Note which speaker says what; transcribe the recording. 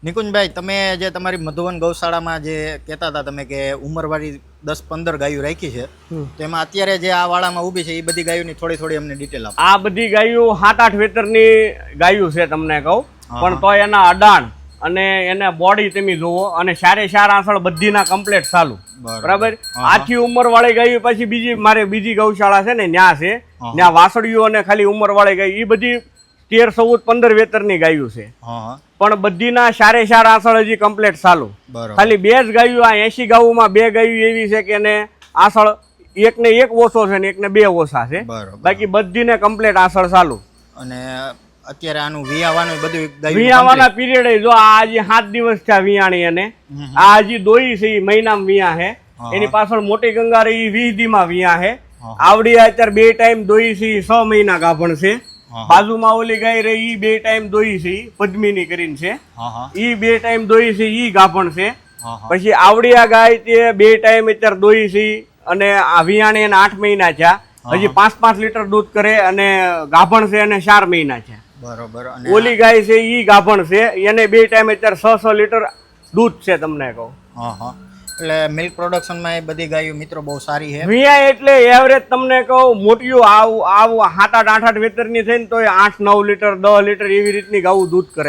Speaker 1: નિકુંજભાઈ, તમે જે તમારી મધુવન ગૌશાળામાં જે કહેતા હતા તમે કે ઉંમરવાળી 10-15 ગાયો રાખી છે, તો એમાં અત્યારે જે આ વાડામાં ઊભી છે એ બધી ગાયોની થોડી અમને ડિટેલ આપો.
Speaker 2: આ બધી ગાયો 7-8 વેતરની ગાયો છે તમને કહું, પણ તો એના અડાણ અને એને બોડી તમે જુઓ અને સારે આંસળ બધીના કમ્પ્લીટ ચાલુ. બરાબર. આથી ઉંમરવાળી ગાયો પછી બીજી ગૌશાળા છે ને ન્યા છે, ત્યાં વાસળીઓ અને ખાલી ઉંમરવાળી ગાયો એ બધી 13-14-15 વેતરની ગાયો છે, પણ બધીના સારે આંસળ હજી કમ્પ્લીટ ચાલુ. ખાલી 2 જ ગાયો, આ 80 ગાયોમાં 2 ગાયો એવી છે કે એને આંસળ એકને એક ઓછો છે ને એકને 2 ઓછા છે, બાકી બધીને કમ્પ્લીટ આંસળ ચાલુ.
Speaker 1: અને અત્યારે આનું વિયાવાનું બધું
Speaker 2: વિયાવાના પીરિયડ જો આ હજી 7 દિવસ થયા વિયાણી, અને આ હજી દોઈ છે એ મહિનામાં વિયા છે. એની પાછળ મોટી ગંગા રહી 20 દીમાં વિયા છે. આવડી અત્યારે 2 ટાઈમ દોઈ છે 6 મહિના ગાભણ છે. બાજુમાં ઓલી ગાય રહી 2 ટાઈમ દોઈ છે પદ્મિની કરીને છે, ઈ 2 ટાઈમ દોઈ છે ઈ ગાભણ છે. પછી આવડી આ ગાય તે 2 ટાઈમ અત્યારે દોઈ છે અને આ વિયાણી એને 8 મહિના થયા, હજી 5-5 લીટર દૂધ કરે અને ગાભણ છે અને 4 મહિના છે.
Speaker 1: બરોબર.
Speaker 2: ઓલી ગાય છે ઈ ગાભણ છે, એને 2 ટાઈમ અત્યારે 600 લીટર દૂધ છે તમને કહું.
Speaker 1: એટલે મિલ્ક પ્રોડક્શનમાં એ બધી ગાયો મિત્રો બહુ સારી છે.
Speaker 2: વિયા એટલે એવરેજ તમને કહું મોટીઓ આવું 7-8 વેતરની થઈને તો 8-9 લીટર 10 લીટર એવી રીતની ગાવું દૂધ કરે.